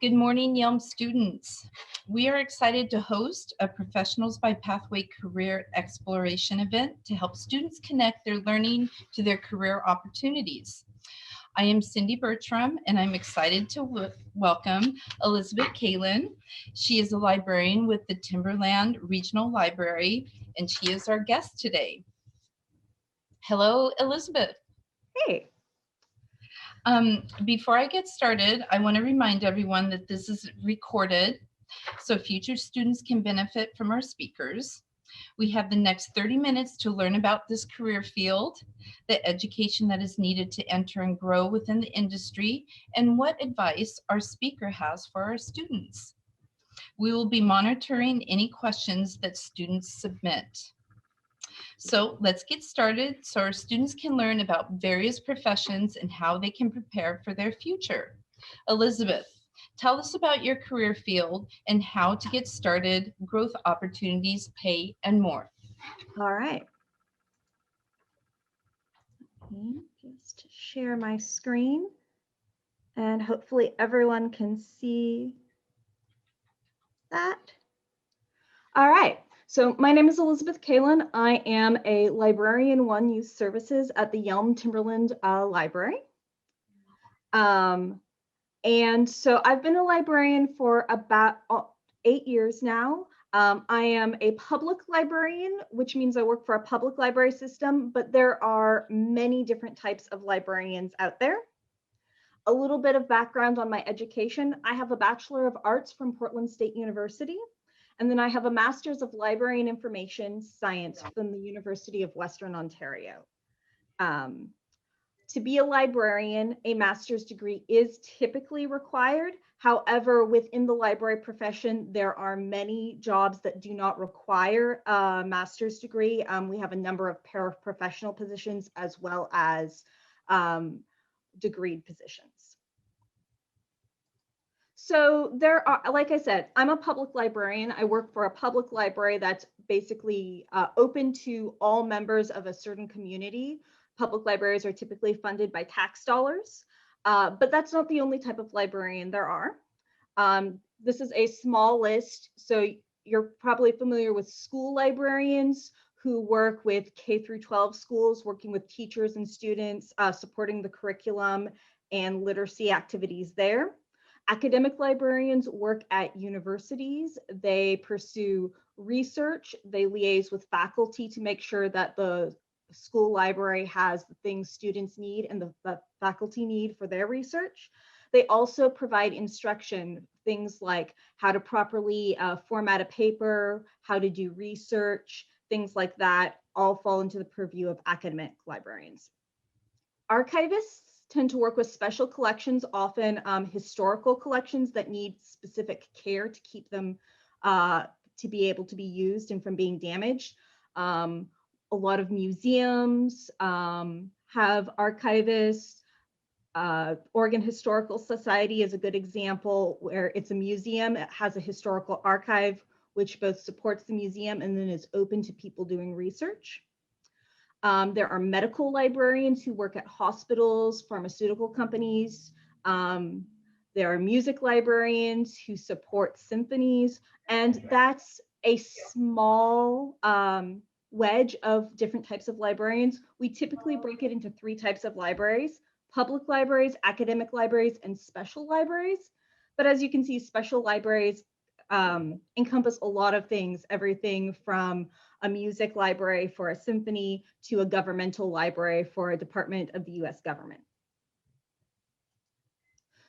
Good morning, Yelm students. We are excited to host a Professionals by Pathway Career Exploration event to help students connect their learning to their career opportunities. I am Cindi Bertram, and I'm excited to welcome Elizabeth Kalen. She is a librarian with the Timberland Regional Library, and she is our guest today. Hello, Elizabeth. Hey. Before I get started, I want to remind everyone that this is recorded so future students can benefit from our speakers. We have the next 30 minutes to learn about this career field, the education that is needed to enter and grow within the industry, and what advice our speaker has for our students. We will be monitoring any questions that students submit. So let's get started so our students can learn about various professions and how they can prepare for their future. Elizabeth, tell us about your career field and how to get started, growth opportunities, pay, and more. All right. Let me just share my screen and hopefully everyone can see that. All right. So my name is Elizabeth Kalen. I am a librarian 1 Youth Services at the Yelm Timberland Library. And so I've been a librarian for about 8 years now. I am a public librarian, which means I work for a public library system, but there are many different types of librarians out there. A little bit of background on my education. I have a Bachelor of Arts from Portland State University, and then I have a Master's of Library and Information Science from the University of Western Ontario. To be a librarian, a master's degree is typically required. However, within the library profession, there are many jobs that do not require a master's degree. We have a number of paraprofessional positions as well as degreed positions. So there are, like I said, I'm a public librarian. I work for a public library that's basically open to all members of a certain community. Public libraries are typically funded by tax dollars, but that's not the only type of librarian there are. This is a small list, so you're probably familiar with school librarians who work with K through 12 schools, working with teachers and students, supporting the curriculum and literacy activities there. Academic librarians work at universities. They pursue research. They liaise with faculty to make sure that the school library has the things students need and the faculty need for their research. They also provide instruction, things like how to properly format a paper, how to do research, things like that, all fall into the purview of academic librarians. Archivists tend to work with special collections, often historical collections that need specific care to keep them to be able to be used and from being damaged. A lot of museums have archivists. Oregon Historical Society is a good example where it's a museum. It has a historical archive, which both supports the museum and then is open to people doing research. There are medical librarians who work at hospitals, pharmaceutical companies. There are music librarians who support symphonies, and that's a small wedge of different types of librarians. We typically break it into 3 types of libraries: public libraries, academic libraries, and special libraries. But as you can see, special libraries encompass a lot of things, everything from a music library for a symphony to a governmental library for a department of the US government.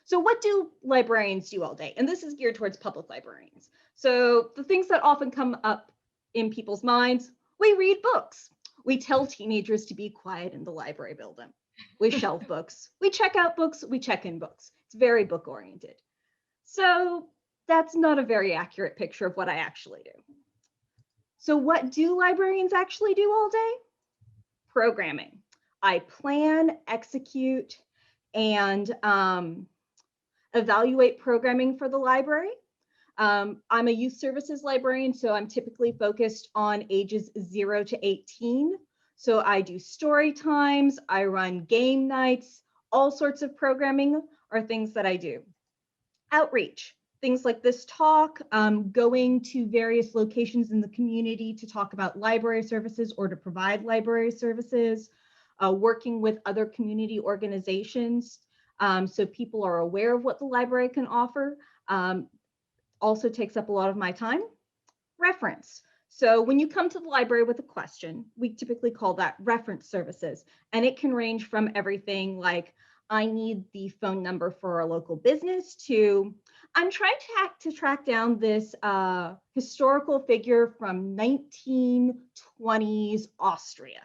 So what do librarians do all day? And this is geared towards public librarians. So the things that often come up in people's minds: we read books. We tell teenagers to be quiet in the library building. We shelf books. We check out books. We check in books. It's very book oriented. So that's not a very accurate picture of what I actually do. So what do librarians actually do all day? Programming. I plan, execute, and evaluate programming for the library. I'm a youth services librarian, so I'm typically focused on ages 0 to 18. So I do story times, I run game nights, all sorts of programming are things that I do. Outreach, things like this talk, going to various locations in the community to talk about library services or to provide library services, working with other community organizations so people are aware of what the library can offer, also takes up a lot of my time. Reference. So when you come to the library with a question, we typically call that reference services. And it can range from everything like, I need the phone number for a local business to, I'm trying to track down this historical figure from 1920s Austria.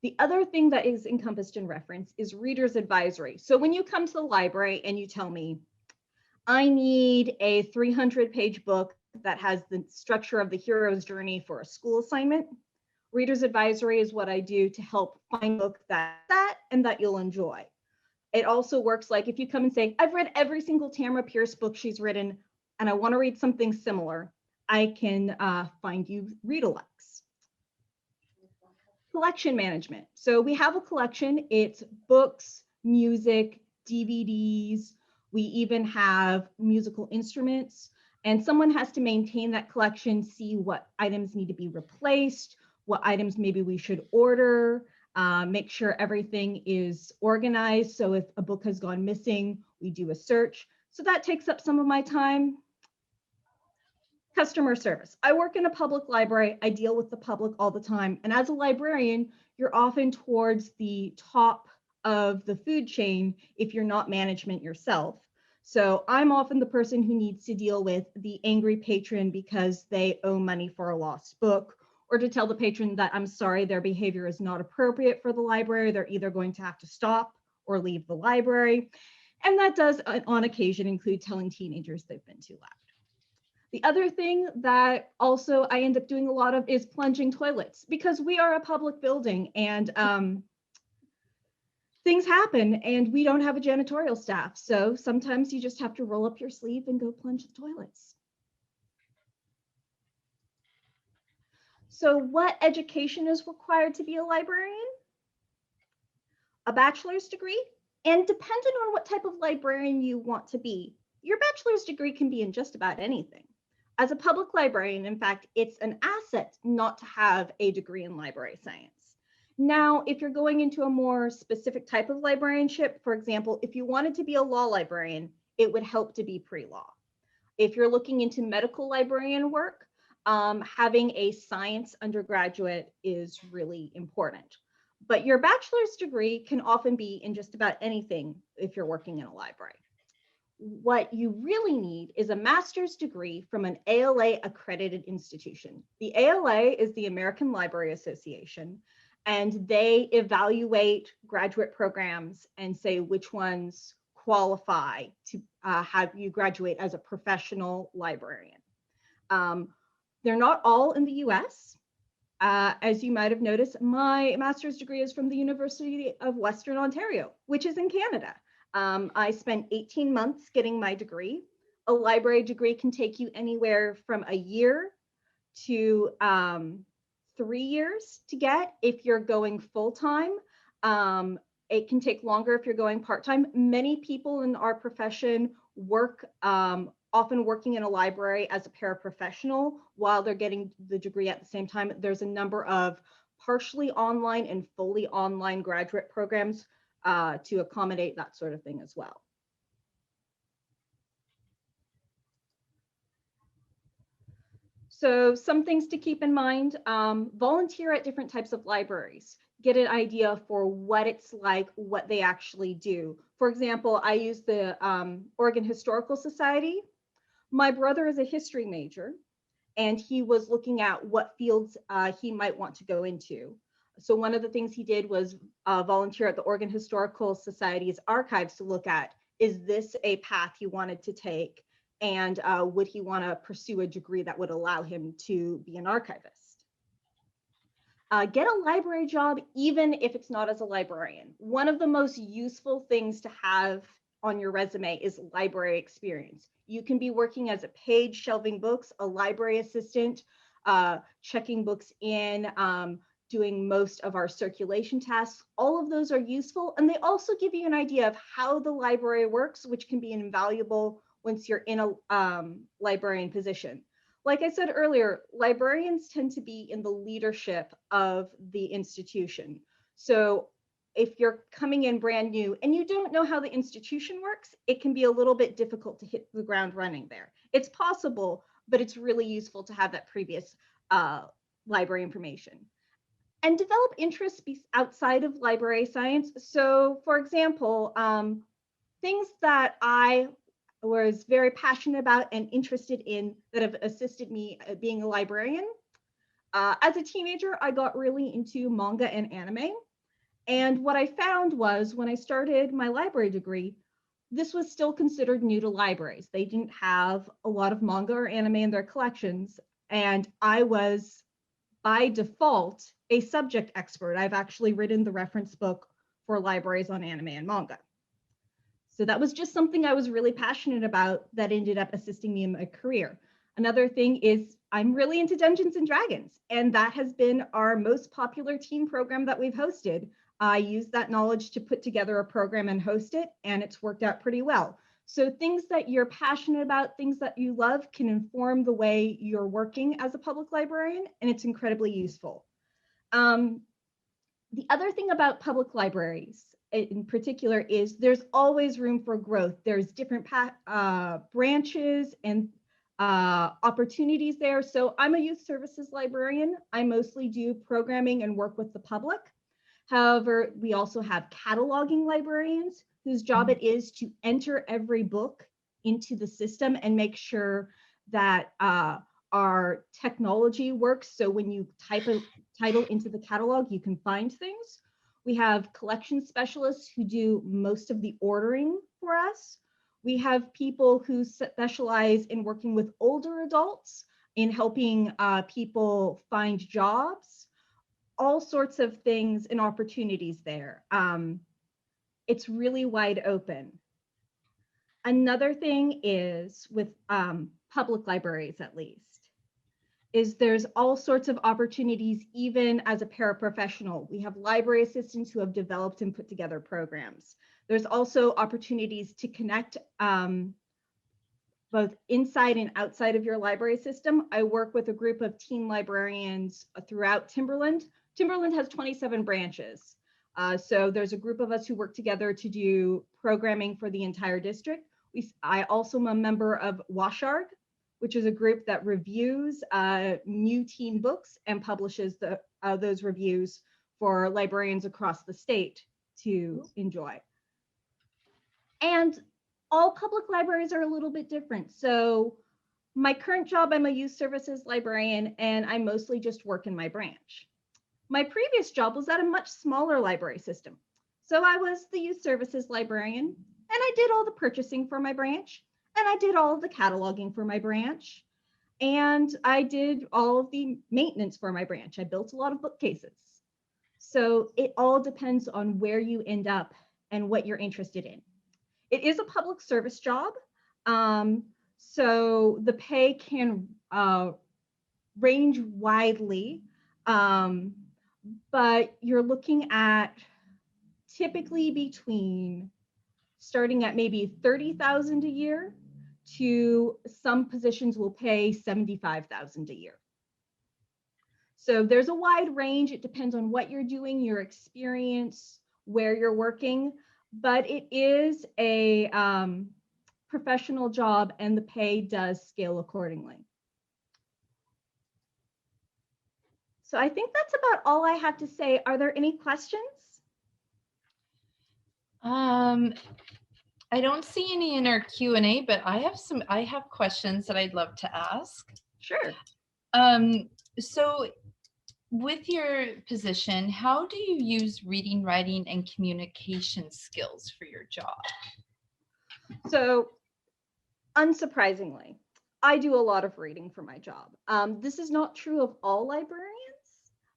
The other thing that is encompassed in reference is reader's advisory. So when you come to the library and you tell me, I need a 300-page book that has the structure of the hero's journey for a school assignment, reader's advisory is what I do to help find a book that and that you'll enjoy. It also works like if you come and say, I've read every single Tamara Pierce book she's written, and I want to read something similar, I can find you read-alikes. Collection management. So we have a collection. It's books, music, DVDs. We even have musical instruments. And someone has to maintain that collection, see what items need to be replaced, what items maybe we should order, make sure everything is organized. So if a book has gone missing, we do a search. So that takes up some of my time. Customer service. I work in a public library. I deal with the public all the time. And as a librarian, you're often towards the top of the food chain if you're not management yourself. So I'm often the person who needs to deal with the angry patron because they owe money for a lost book, or to tell the patron that I'm sorry, their behavior is not appropriate for the library. They're either going to have to stop or leave the library. And that does on occasion include telling teenagers they've been too loud. The other thing that also I end up doing a lot of is plunging toilets, because we are a public building and things happen and we don't have a janitorial staff. So sometimes you just have to roll up your sleeve and go plunge the toilets. So what education is required to be a librarian? A bachelor's degree, and depending on what type of librarian you want to be, your bachelor's degree can be in just about anything. As a public librarian, in fact, it's an asset not to have a degree in library science. Now, if you're going into a more specific type of librarianship, for example, if you wanted to be a law librarian, it would help to be pre-law. If you're looking into medical librarian work, having a science undergraduate is really important. But your bachelor's degree can often be in just about anything if you're working in a library. What you really need is a master's degree from an ALA accredited institution. The ALA is the American Library Association, and they evaluate graduate programs and say which ones qualify to have you graduate as a professional librarian. They're not all in the US. As you might have noticed, my master's degree is from the University of Western Ontario, which is in Canada. I spent 18 months getting my degree. A library degree can take you anywhere from a year to 3 years to get if you're going full-time. It can take longer if you're going part-time. Many people in our profession work, often working in a library as a paraprofessional while they're getting the degree at the same time. There's a number of partially online and fully online graduate programs to accommodate that sort of thing as well. So some things to keep in mind, volunteer at different types of libraries. Get an idea for what it's like, what they actually do. For example, I use the Oregon Historical Society. My brother is a history major, and he was looking at what fields he might want to go into. So one of the things he did was volunteer at the Oregon Historical Society's archives to look at, is this a path he wanted to take? And would he want to pursue a degree that would allow him to be an archivist? Get a library job, even if it's not as a librarian. One of the most useful things to have on your resume is library experience. You can be working as a page shelving books, a library assistant, checking books in, doing most of our circulation tasks. All of those are useful, and they also give you an idea of how the library works, which can be invaluable once you're in a librarian position. Like I said earlier, librarians tend to be in the leadership of the institution. So if you're coming in brand new and you don't know how the institution works, it can be a little bit difficult to hit the ground running there. It's possible, but it's really useful to have that previous library information. And develop interests outside of library science. So for example, things that I was very passionate about and interested in that have assisted me being a librarian. As a teenager, I got really into manga and anime. And what I found was when I started my library degree, this was still considered new to libraries. They didn't have a lot of manga or anime in their collections. And I was, by default, a subject expert. I've actually written the reference book for libraries on anime and manga. So that was just something I was really passionate about that ended up assisting me in my career. Another thing is I'm really into Dungeons and Dragons, and that has been our most popular team program that we've hosted. I used that knowledge to put together a program and host it, and it's worked out pretty well. So things that you're passionate about, things that you love can inform the way you're working as a public librarian, and it's incredibly useful. The other thing about public libraries in particular is there's always room for growth. There's different branches and opportunities there. So I'm a youth services librarian. I mostly do programming and work with the public. However, we also have cataloging librarians whose job it is to enter every book into the system and make sure that our technology works. So when you type a title into the catalog, you can find things. We have collection specialists who do most of the ordering for us. We have people who specialize in working with older adults, in helping people find jobs, all sorts of things and opportunities there. It's really wide open. Another thing is with public libraries, at least, is there's all sorts of opportunities, even as a paraprofessional. We have library assistants who have developed and put together programs. There's also opportunities to connect both inside and outside of your library system. I work with a group of teen librarians throughout Timberland. Timberland has 27 branches. So there's a group of us who work together to do programming for the entire district. I also am a member of Washard, which is a group that reviews new teen books and publishes those reviews for librarians across the state to enjoy. And all public libraries are a little bit different. So my current job, I'm a youth services librarian, and I mostly just work in my branch. My previous job was at a much smaller library system. So I was the youth services librarian, and I did all the purchasing for my branch, and I did all of the cataloging for my branch, and I did all of the maintenance for my branch. I built a lot of bookcases. So it all depends on where you end up and what you're interested in. It is a public service job, so the pay can range widely, but you're looking at typically between starting at maybe $30,000 a year to some positions will pay $75,000 a year. So there's a wide range. It depends on what you're doing, your experience, where you're working, but it is a professional job and the pay does scale accordingly. So I think that's about all I have to say. Are there any questions? I don't see any in our Q&A, but I have questions that I'd love to ask. Sure. So with your position, how do you use reading, writing, and communication skills for your job? So unsurprisingly, I do a lot of reading for my job. This is not true of all librarians,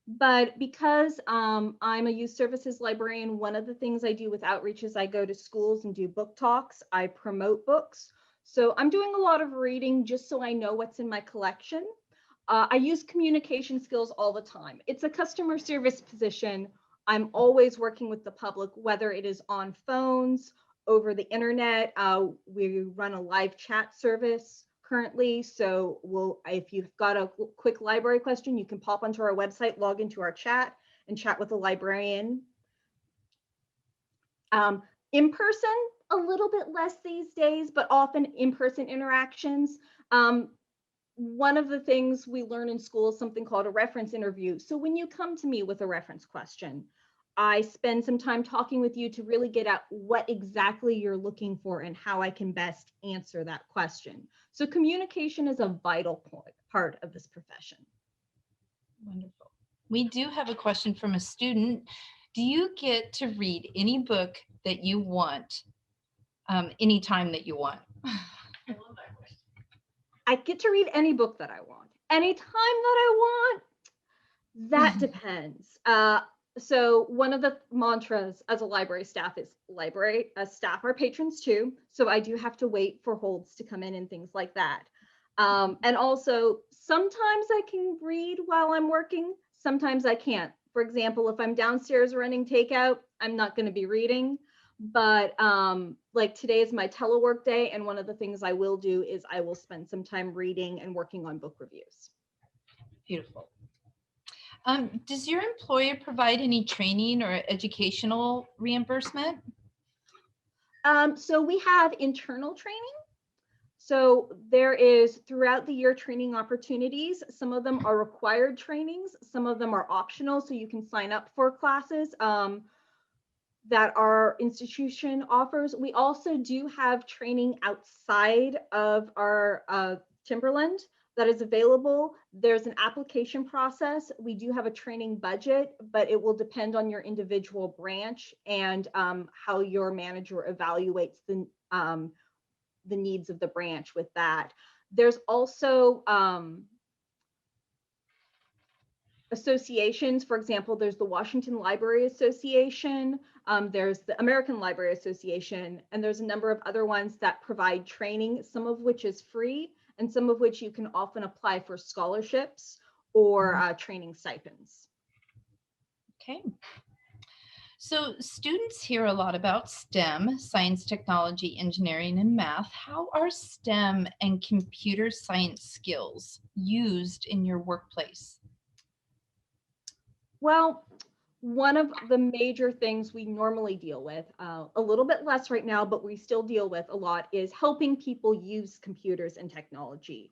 but because I'm a youth services librarian, one of the things I do with outreach is I go to schools and do book talks. I promote books. So I'm doing a lot of reading just so I know what's in my collection. I use communication skills all the time. It's a customer service position. I'm always working with the public, whether it is on phones over the internet. We run a live chat service currently. So if you've got a quick library question, you can pop onto our website, log into our chat, and chat with a librarian. In person, a little bit less these days, but often in-person interactions. One of the things we learn in school is something called a reference interview. So when you come to me with a reference question, I spend some time talking with you to really get at what exactly you're looking for and how I can best answer that question. So communication is a vital part of this profession. Wonderful. We do have a question from a student. Do you get to read any book that you want anytime that you want? I love that question. I get to read any book that I want, anytime that I want. That depends. So one of the mantras as a library staff is library staff are patrons too. So I do have to wait for holds to come in and things like that. And also sometimes I can read while I'm working, sometimes I can't. For example, if I'm downstairs running takeout, I'm not going to be reading. But like today is my telework day, and one of the things I will do is I will spend some time reading and working on book reviews. Beautiful. Does your employer provide any training or educational reimbursement? So we have internal training. So there is throughout the year training opportunities. Some of them are required trainings. Some of them are optional. So you can sign up for classes that our institution offers. We also do have training outside of our Timberland that is available. There's an application process. We do have a training budget, but it will depend on your individual branch and how your manager evaluates the needs of the branch with that. There's also associations. For example, there's the Washington Library Association, there's the American Library Association, and there's a number of other ones that provide training, some of which is free, and some of which you can often apply for scholarships or training stipends. Okay. So students hear a lot about STEM, science, technology, engineering, and math. How are STEM and computer science skills used in your workplace? Well, one of the major things we normally deal with, a little bit less right now, but we still deal with a lot, is helping people use computers and technology.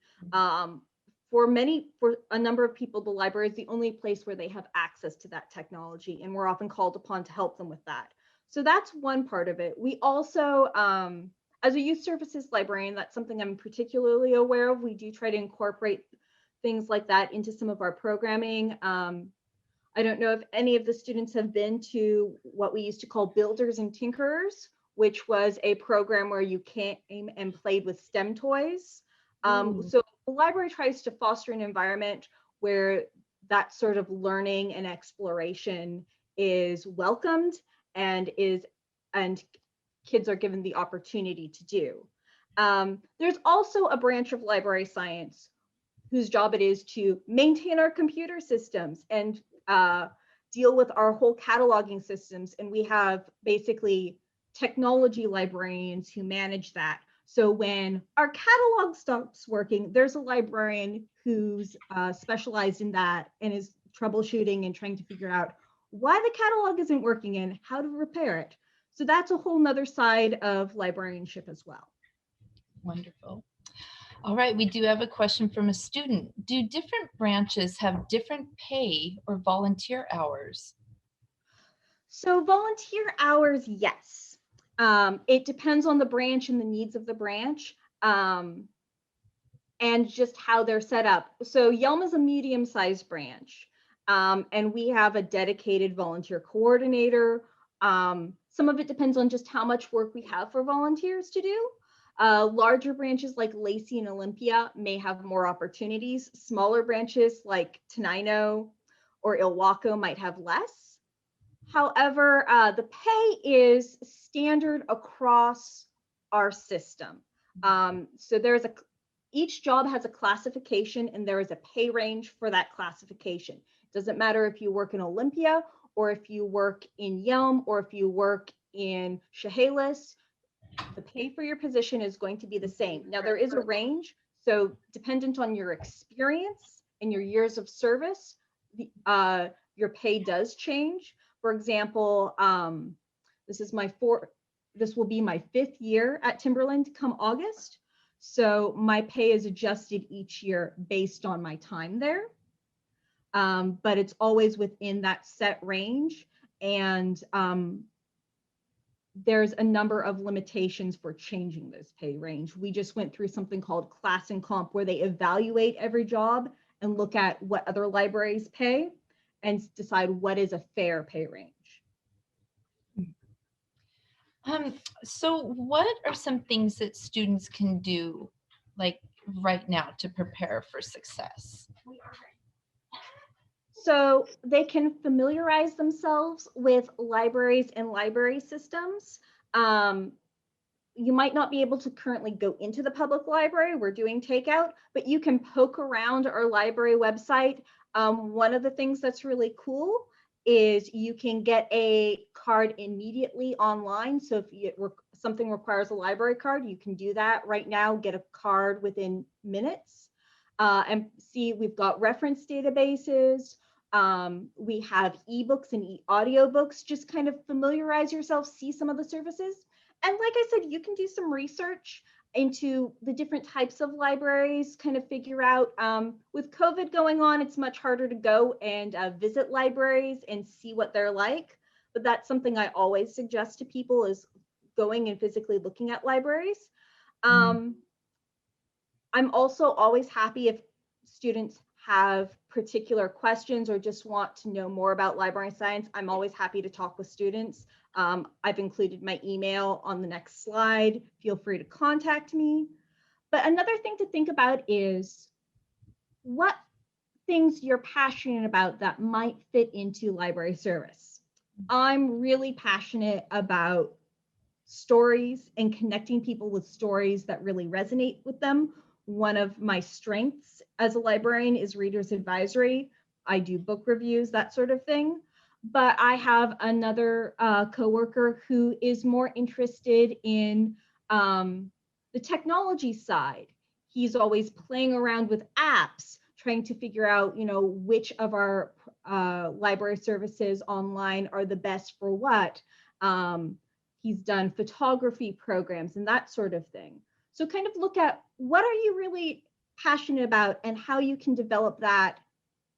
For a number of people, the library is the only place where they have access to that technology, and we're often called upon to help them with that. So that's one part of it. We also, as a youth services librarian, that's something I'm particularly aware of. We do try to incorporate things like that into some of our programming. I don't know if any of the students have been to what we used to call Builders and Tinkerers, which was a program where you came and played with STEM toys. So the library tries to foster an environment where that sort of learning and exploration is welcomed and kids are given the opportunity to do. There's also a branch of library science whose job it is to maintain our computer systems and deal with our whole cataloging systems. And we have basically technology librarians who manage that. So when our catalog stops working, there's a librarian who's specialized in that and is troubleshooting and trying to figure out why the catalog isn't working and how to repair it. So that's a whole nother side of librarianship as well. Wonderful. All right, we do have a question from a student. Do different branches have different pay or volunteer hours? So volunteer hours, yes. It depends on the branch and the needs of the branch and just how they're set up. So Yelm is a medium-sized branch and we have a dedicated volunteer coordinator. Some of it depends on just how much work we have for volunteers to do. Larger branches like Lacey and Olympia may have more opportunities. Smaller branches like Tenino or Ilwaco might have less. However, the pay is standard across our system. So each job has a classification and there is a pay range for that classification. It doesn't matter if you work in Olympia or if you work in Yelm or if you work in Chehalis. The pay for your position is going to be the same. Now, there is a range, so dependent on your experience and your years of service, your pay does change. For example, this is this will be my 5th year at Timberland come August. So my pay is adjusted each year based on my time there. But it's always within that set range. And there's a number of limitations for changing this pay range. We just went through something called class and comp, where they evaluate every job and look at what other libraries pay and decide what is a fair pay range. So what are some things that students can do like right now to prepare for success? So they can familiarize themselves with libraries and library systems. You might not be able to currently go into the public library. We're doing takeout, but you can poke around our library website. One of the things that's really cool is you can get a card immediately online. So if something requires a library card, you can do that right now, get a card within minutes. And see, we've got reference databases. We have ebooks and audiobooks. Just kind of familiarize yourself, see some of the services. And like I said, you can do some research into the different types of libraries, kind of figure out, with COVID going on, it's much harder to go and visit libraries and see what they're like. But that's something I always suggest to people, is going and physically looking at libraries. I'm also always happy if students have particular questions or just want to know more about library science. I'm always happy to talk with students. I've included my email on the next slide. Feel free to contact me. But another thing to think about is what things you're passionate about that might fit into library service. I'm really passionate about stories and connecting people with stories that really resonate with them. One of my strengths as a librarian is reader's advisory. I do book reviews, that sort of thing. But I have another coworker who is more interested in the technology side. He's always playing around with apps, trying to figure out, which of our library services online are the best for what. He's done photography programs and that sort of thing. So kind of look at what are you really passionate about and how you can develop that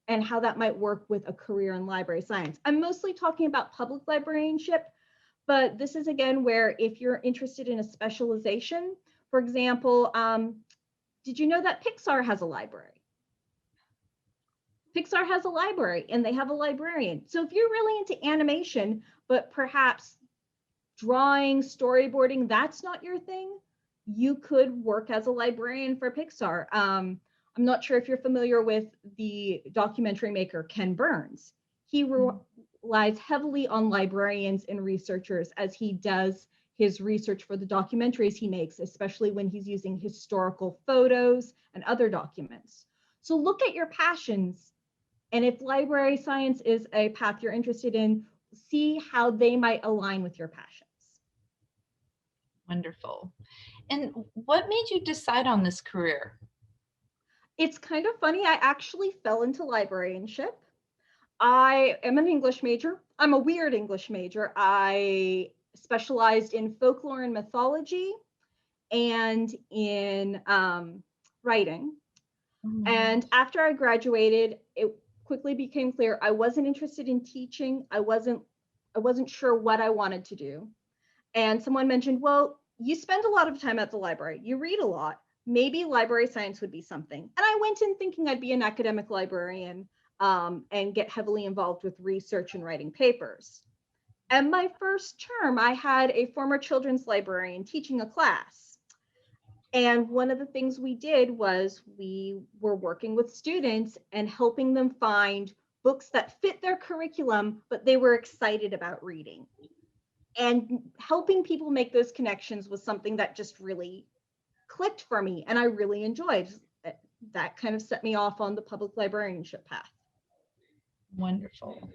and how that might work with a career in library science. I'm mostly talking about public librarianship, but this is again where if you're interested in a specialization, for example, did you know that Pixar has a library? Pixar has a library and they have a librarian. So if you're really into animation, but perhaps drawing, storyboarding, that's not your thing, you could work as a librarian for Pixar. I'm not sure if you're familiar with the documentary maker, Ken Burns. He relies heavily on librarians and researchers as he does his research for the documentaries he makes, especially when he's using historical photos and other documents. So look at your passions. And if library science is a path you're interested in, see how they might align with your passions. Wonderful. And what made you decide on this career? It's kind of funny. I actually fell into librarianship. I am an English major. I'm a weird English major. I specialized in folklore and mythology and in writing. And after I graduated, it quickly became clear I wasn't interested in teaching. I wasn't sure what I wanted to do. And someone mentioned, well, you spend a lot of time at the library. You read a lot. Maybe library science would be something. And I went in thinking I'd be an academic librarian and get heavily involved with research and writing papers. And my first term, I had a former children's librarian teaching a class. And one of the things we did was we were working with students and helping them find books that fit their curriculum, but they were excited about reading. And helping people make those connections was something that just really clicked for me and I really enjoyed. That kind of set me off on the public librarianship path. Wonderful.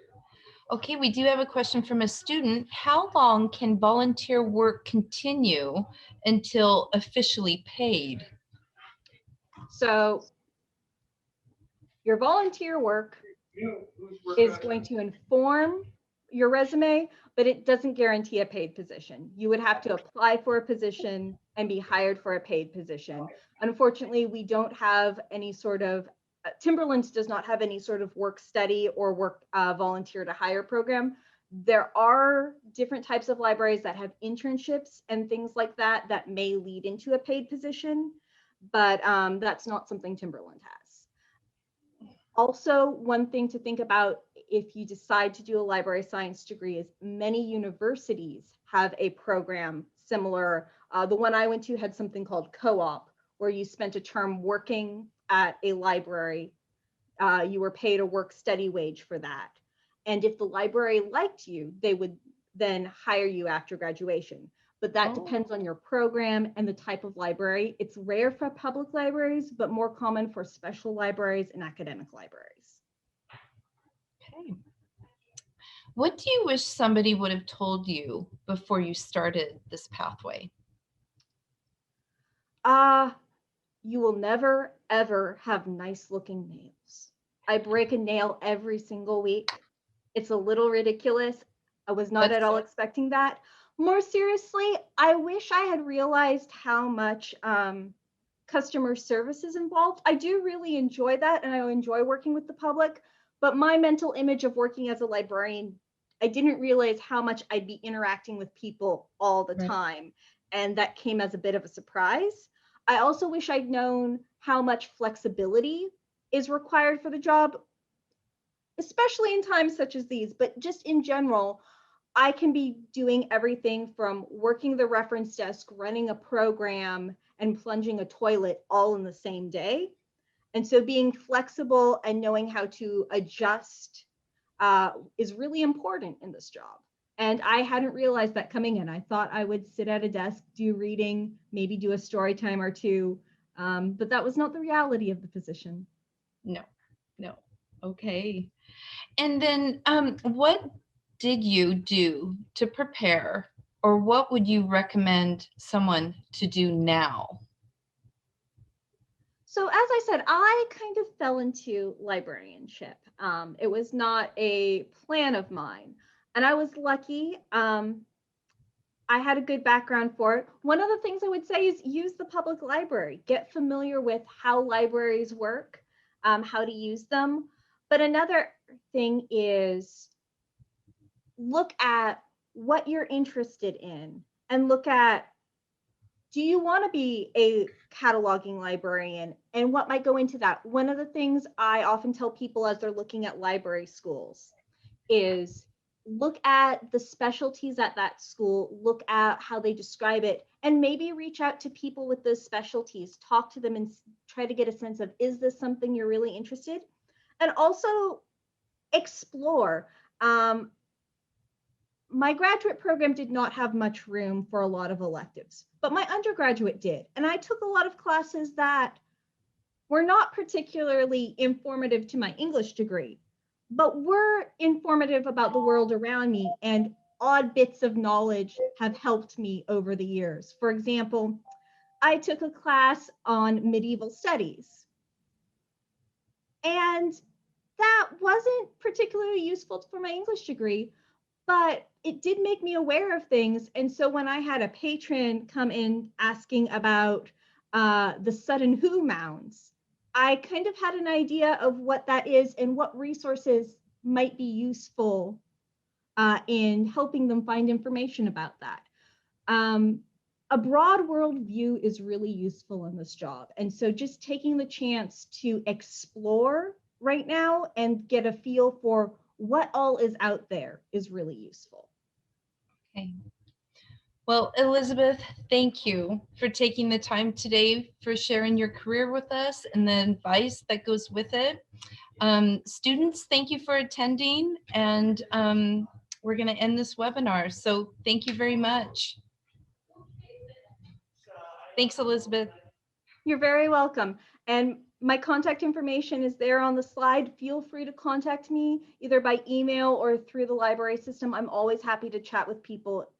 Okay, we do have a question from a student. How long can volunteer work continue until officially paid? So your volunteer work is going to inform your resume, but it doesn't guarantee a paid position. You would have to apply for a position and be hired for a paid position. Unfortunately, we don't have any sort of, Timberland does not have any sort of work study or work volunteer to hire program. There are different types of libraries that have internships and things like that that may lead into a paid position, but that's not something Timberland has. Also, one thing to think about if you decide to do a library science degree is many universities have a program similar. The one I went to had something called co-op, where you spent a term working at a library. You were paid a work study wage for that. And if the library liked you, they would then hire you after graduation. But that depends on your program and the type of library. It's rare for public libraries, but more common for special libraries and academic libraries. Okay. What do you wish somebody would have told you before you started this pathway? You will never, ever have nice looking nails. I break a nail every single week. It's a little ridiculous. I was not at all expecting that. More seriously, I wish I had realized how much customer service is involved. I do really enjoy that, and I enjoy working with the public, but my mental image of working as a librarian, I didn't realize how much I'd be interacting with people all the time, and that came as a bit of a surprise. I also wish I'd known how much flexibility is required for the job, especially in times such as these, but just in general, I can be doing everything from working the reference desk, running a program, and plunging a toilet all in the same day. And so being flexible and knowing how to adjust is really important in this job. And I hadn't realized that coming in. I thought I would sit at a desk, do reading, maybe do a story time or two, but that was not the reality of the position. No. Okay. And then what did you do to prepare, or what would you recommend someone to do now? So as I said, I kind of fell into librarianship. It was not a plan of mine, and I was lucky. I had a good background for it. One of the things I would say is use the public library. Get familiar with how libraries work, how to use them. But another thing is look at what you're interested in and look at, do you want to be a cataloging librarian, and what might go into that? One of the things I often tell people as they're looking at library schools is look at the specialties at that school, look at how they describe it, and maybe reach out to people with those specialties, talk to them and try to get a sense of, is this something you're really interested? And also explore. My graduate program did not have much room for a lot of electives, but my undergraduate did. And I took a lot of classes that were not particularly informative to my English degree, but were informative about the world around me, and odd bits of knowledge have helped me over the years. For example, I took a class on medieval studies, and that wasn't particularly useful for my English degree, but it did make me aware of things. And so when I had a patron come in asking about the Sudden Who mounds, I kind of had an idea of what that is and what resources might be useful in helping them find information about that. A broad world view is really useful in this job. And so just taking the chance to explore right now and get a feel for what all is out there is really useful. Okay. Well, Elizabeth, thank you for taking the time today for sharing your career with us and the advice that goes with it. Students, thank you for attending, and we're going to end this webinar. So thank you very much. Thanks, Elizabeth. You're very welcome. And My contact information is there on the slide. Feel free to contact me either by email or through the library system. I'm always happy to chat with people